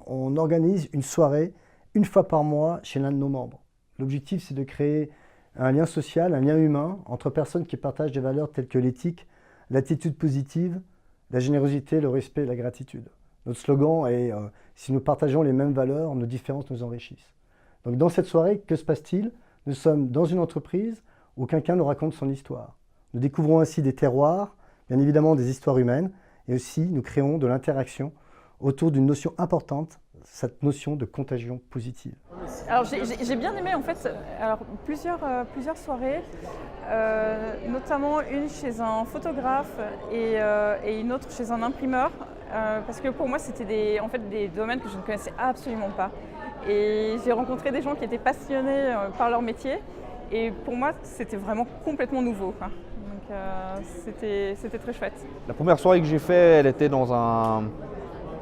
on organise une soirée une fois par mois chez l'un de nos membres. L'objectif, c'est de créer un lien social, un lien humain entre personnes qui partagent des valeurs telles que l'éthique, l'attitude positive, la générosité, le respect et la gratitude. Notre slogan est si nous partageons les mêmes valeurs, nos différences nous enrichissent. Donc dans cette soirée, que se passe-t-il? Nous sommes dans une entreprise où quelqu'un nous raconte son histoire. Nous découvrons ainsi des terroirs, bien évidemment des histoires humaines, et aussi nous créons de l'interaction autour d'une notion importante, cette notion de contagion positive. Alors j'ai bien aimé en fait plusieurs soirées, notamment une chez un photographe et une autre chez un imprimeur, parce que pour moi c'était des domaines que je ne connaissais absolument pas. Et j'ai rencontré des gens qui étaient passionnés par leur métier et pour moi c'était vraiment complètement nouveau, quoi. Donc c'était très chouette. La première soirée que j'ai faite, elle était dans un...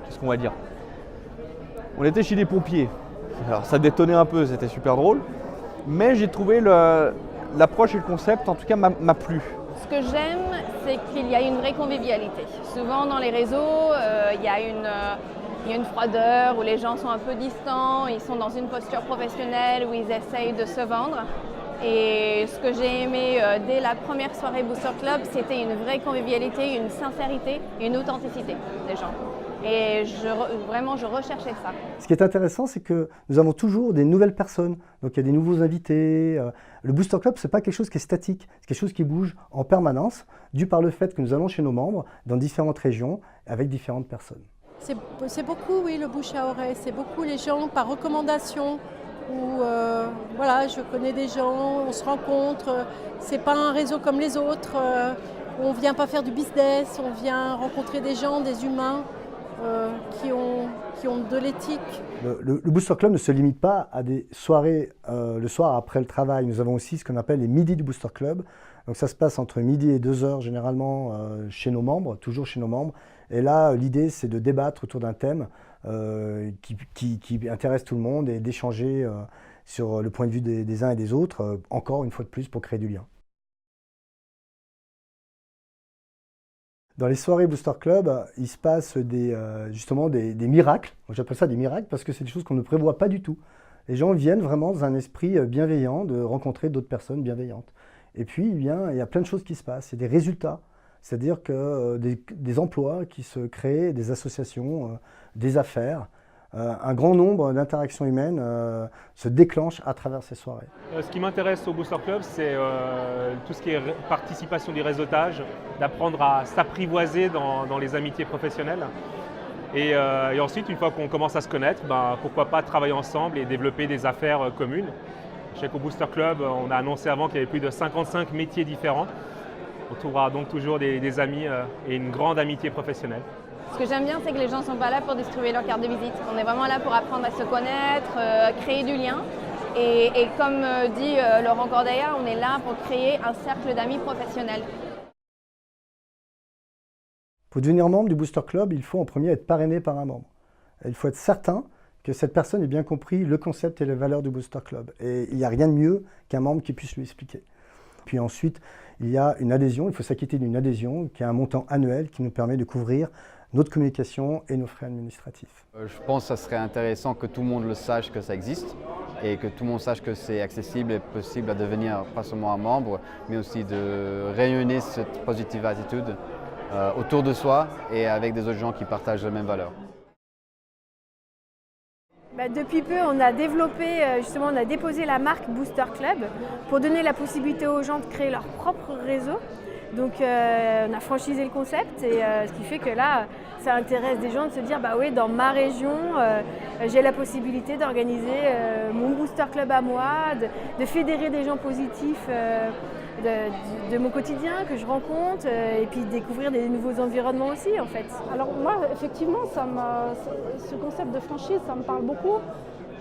Qu'est-ce qu'on va dire? On était chez des pompiers. Alors ça détonnait un peu, c'était super drôle. Mais j'ai trouvé l'approche et le concept, en tout cas, m'a plu. Ce que j'aime, c'est qu'il y a une vraie convivialité. Souvent dans les réseaux, il y a une froideur où les gens sont un peu distants, ils sont dans une posture professionnelle où ils essayent de se vendre. Et ce que j'ai aimé dès la première soirée Booster Club, c'était une vraie convivialité, une sincérité, une authenticité des gens. Et vraiment, je recherchais ça. Ce qui est intéressant, c'est que nous avons toujours des nouvelles personnes. Donc il y a des nouveaux invités. Le Booster Club, ce n'est pas quelque chose qui est statique. C'est quelque chose qui bouge en permanence, dû par le fait que nous allons chez nos membres dans différentes régions avec différentes personnes. C'est beaucoup, oui, le bouche à oreille. C'est beaucoup les gens par recommandation. Où voilà, je connais des gens, on se rencontre. C'est pas un réseau comme les autres. On vient pas faire du business, on vient rencontrer des gens, des humains. Qui ont de l'éthique. Le Booster Club ne se limite pas à des soirées le soir après le travail. Nous avons aussi ce qu'on appelle les midis du Booster Club. Donc ça se passe entre midi et 2h généralement chez nos membres, toujours chez nos membres. Et là, l'idée, c'est de débattre autour d'un thème qui intéresse tout le monde et d'échanger sur le point de vue des uns et des autres, encore une fois de plus, pour créer du lien. Dans les soirées Booster Club, il se passe justement des miracles. J'appelle ça des miracles parce que c'est des choses qu'on ne prévoit pas du tout. Les gens viennent vraiment dans un esprit bienveillant de rencontrer d'autres personnes bienveillantes. Et puis, il y a plein de choses qui se passent. C'est des résultats, c'est-à-dire que des emplois qui se créent, des associations, des affaires. Un grand nombre d'interactions humaines se déclenchent à travers ces soirées. Ce qui m'intéresse au Booster Club, c'est tout ce qui est participation du réseautage, d'apprendre à s'apprivoiser dans les amitiés professionnelles. Et ensuite, une fois qu'on commence à se connaître, pourquoi pas travailler ensemble et développer des affaires communes. Je sais qu'au Booster Club, on a annoncé avant qu'il y avait plus de 55 métiers différents. On trouvera donc toujours des amis et une grande amitié professionnelle. Ce que j'aime bien, c'est que les gens ne sont pas là pour distribuer leur carte de visite. On est vraiment là pour apprendre à se connaître, créer du lien. Et comme dit Laurent Cordeilla, on est là pour créer un cercle d'amis professionnels. Pour devenir membre du Booster Club, il faut en premier être parrainé par un membre. Il faut être certain que cette personne ait bien compris le concept et les valeurs du Booster Club. Et il n'y a rien de mieux qu'un membre qui puisse lui expliquer. Puis ensuite, il y a une adhésion, il faut s'acquitter d'une adhésion qui a un montant annuel qui nous permet de couvrir notre communication et nos frais administratifs. Je pense que ça serait intéressant que tout le monde le sache que ça existe et que tout le monde sache que c'est accessible et possible à devenir pas seulement un membre, mais aussi de rayonner cette positive attitude autour de soi et avec des autres gens qui partagent les mêmes valeurs. Depuis peu, on a développé, justement, on a déposé la marque Booster Club pour donner la possibilité aux gens de créer leur propre réseau. Donc on a franchisé le concept et ce qui fait que là, ça intéresse des gens de se dire bah oui, dans ma région, j'ai la possibilité d'organiser mon Booster Club à moi, de fédérer des gens positifs de mon quotidien que je rencontre et puis découvrir des nouveaux environnements aussi en fait. Alors moi, effectivement, ce concept de franchise, ça me parle beaucoup.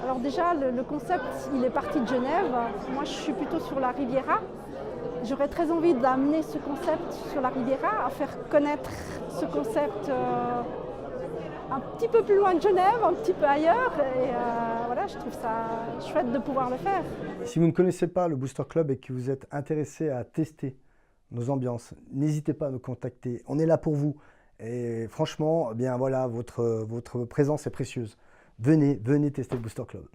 Alors déjà, le concept, il est parti de Genève. Moi, je suis plutôt sur la Riviera. J'aurais très envie d'amener ce concept sur la Riviera, à faire connaître ce concept un petit peu plus loin de Genève, un petit peu ailleurs. Et voilà, je trouve ça chouette de pouvoir le faire. Si vous ne connaissez pas le Booster Club et que vous êtes intéressé à tester nos ambiances, n'hésitez pas à nous contacter. On est là pour vous. Et franchement, eh bien voilà, votre présence est précieuse. venez tester le Booster Club.